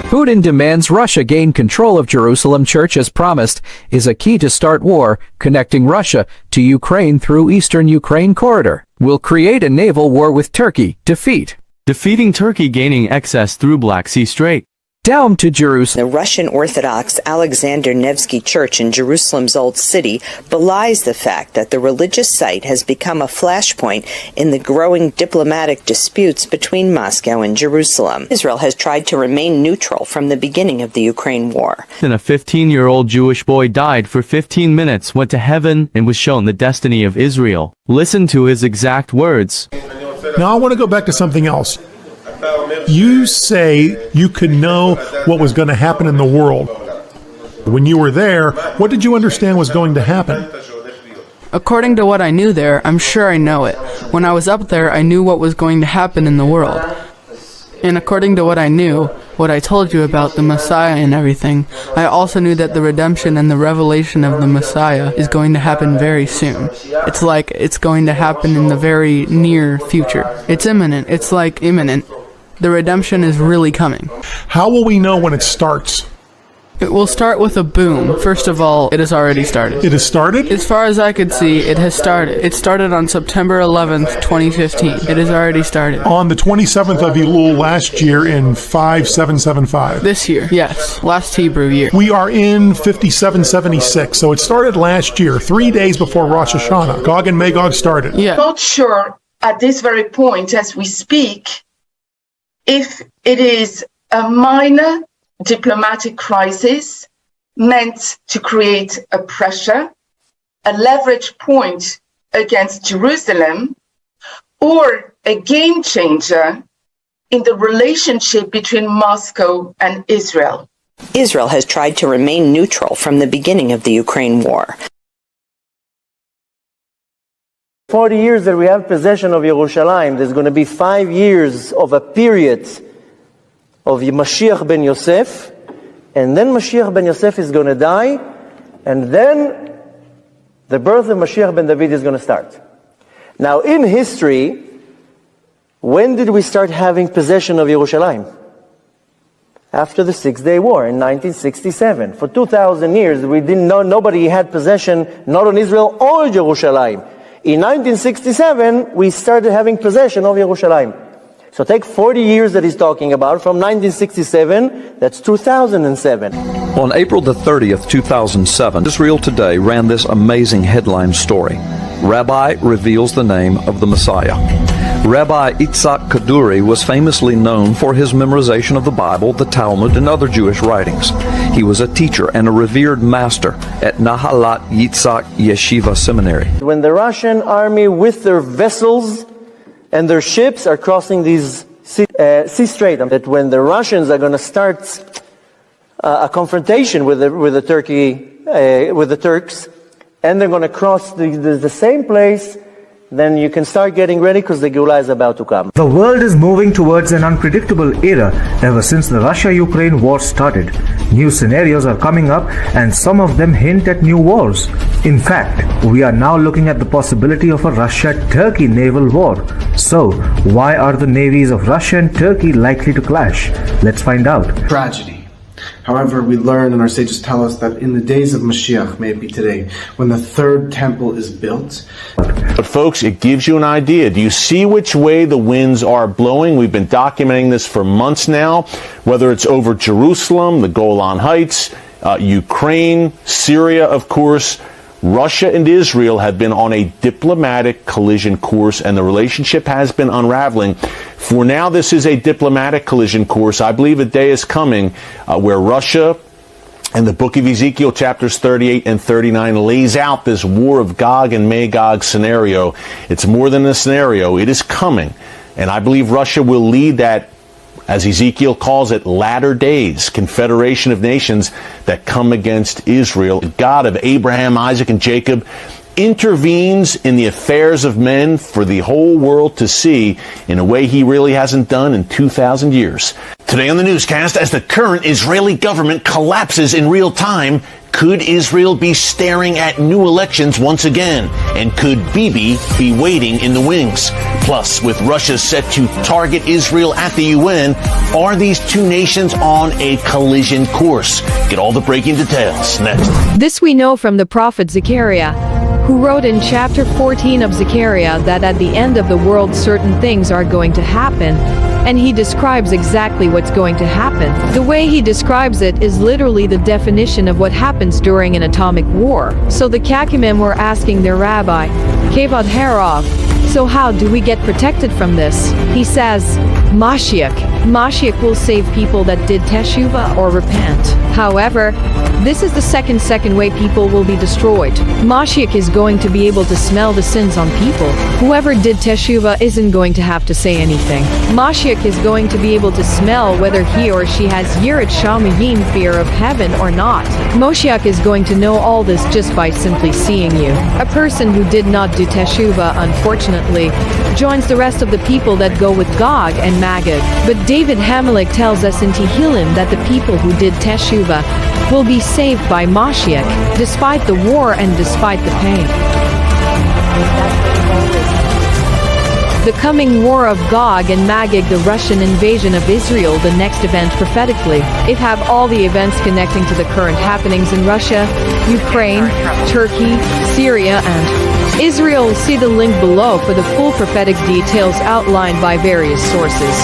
Putin demands Russia gain control of Jerusalem Church as promised is a key to start war connecting Russia to Ukraine through eastern Ukraine corridor. Will create a naval war with Turkey. Defeating Turkey gaining access through Black Sea Strait. Down to Jerusalem. The Russian Orthodox Alexander Nevsky Church in Jerusalem's Old City belies the fact that the religious site has become a flashpoint in the growing diplomatic disputes between Moscow and Jerusalem. Israel has tried to remain neutral from the beginning of the Ukraine war. And a 15-year-old Jewish boy died for 15 minutes, went to heaven, and was shown the destiny of Israel. Listen to his exact words. Now I want to go back to something else. You say you could know what was going to happen in the world. When you were there, what did you understand was going to happen? According to what I knew there, I'm sure I know it. When I was up there, I knew what was going to happen in the world. And according to what I knew, what I told you about the Messiah and everything, I also knew that the redemption and the revelation of the Messiah is going to happen very soon. It's like it's going to happen in the very near future. It's imminent. It's like imminent. The redemption is really coming. How will we know when it starts? It will start with a boom. First of all, it has already started. It has started? As far as I could see, it has started. It started on September 11th, 2015. It has already started. On the 27th of Elul last year in 5775. This year, yes. Last Hebrew year. We are in 5776, so it started last year, 3 days before Rosh Hashanah. Gog and Magog started. Yeah. Not sure at this very point as we speak if it is a minor diplomatic crisis meant to create a pressure, a leverage point against Jerusalem, or a game changer in the relationship between Moscow and Israel. Israel has tried to remain neutral from the beginning of the Ukraine war. 40 years that we have possession of Yerushalayim, there's going to be 5 years of a period of Mashiach ben Yosef, and then Mashiach ben Yosef is going to die, and then the birth of Mashiach ben David is going to start. Now in history, when did we start having possession of Yerushalayim? After the 6-Day War in 1967. For 2,000 years, we didn't know, nobody had possession, not on Israel or Yerushalayim. In 1967, we started having possession of Yerushalayim. So take 40 years that he's talking about, from 1967, that's 2007. On April the 30th, 2007, Israel Today ran this amazing headline story. Rabbi reveals the name of the Messiah. Rabbi Itzhak Kaduri was famously known for his memorization of the Bible, the Talmud, and other Jewish writings. He was a teacher and a revered master at Nahalat Yitzhak Yeshiva Seminary. When the Russian army with their vessels and their ships are crossing these sea strait, that when the Russians are going to start a confrontation with the Turks, and they're going to cross the same place, then you can start getting ready because the Geulah is about to come. The world is moving towards an unpredictable era ever since the Russia-Ukraine war started. New scenarios are coming up and some of them hint at new wars. In fact, we are now looking at the possibility of a Russia-Turkey naval war. So, why are the navies of Russia and Turkey likely to clash? Let's find out. Tragedy. However, we learn and our sages tell us that in the days of Mashiach, may it be today, when the third temple is built. But folks, it gives you an idea. Do you see which way the winds are blowing? We've been documenting this for months now, whether it's over Jerusalem, the Golan Heights, Ukraine, Syria, of course. Russia and Israel have been on a diplomatic collision course, and the relationship has been unraveling. For now, this is a diplomatic collision course. I believe a day is coming where Russia and the book of Ezekiel, chapters 38 and 39, lays out this war of Gog and Magog scenario. It's more than a scenario. It is coming. And I believe Russia will lead that, as Ezekiel calls it, latter days, confederation of nations that come against Israel. The God of Abraham, Isaac, and Jacob intervenes in the affairs of men for the whole world to see in a way he really hasn't done in 2,000 years. Today on the newscast, as the current Israeli government collapses in real time, could Israel be staring at new elections once again? And could Bibi be waiting in the wings? Plus, with Russia set to target Israel at the UN, are these two nations on a collision course? Get all the breaking details next. This we know from the prophet Zechariah, who wrote in chapter 14 of Zechariah that at the end of the world certain things are going to happen, and he describes exactly what's going to happen. The way he describes it is literally the definition of what happens during an atomic war. So the Kakimim were asking their rabbi, Kevod Harov, so how do we get protected from this? He says, Mashiach. Mashiach will save people that did teshuvah or repent. However, this is the second way people will be destroyed. Mashiach is going to be able to smell the sins on people. Whoever did teshuvah isn't going to have to say anything. Mashiach is going to be able to smell whether he or she has yirat shamayim, fear of heaven, or not. Moshiach is going to know all this just by simply seeing you. A person who did not do teshuvah, unfortunately, joins the rest of the people that go with Gog and Magog. But David Hamelech tells us in Tehillim that the people who did teshuvah will be saved by Mashiach, despite the war and despite the pain. The coming war of Gog and Magog, the Russian invasion of Israel, the next event prophetically. It have all the events connecting to the current happenings in Russia, Ukraine, Turkey, Syria, and Israel. See the link below for the full prophetic details outlined by various sources.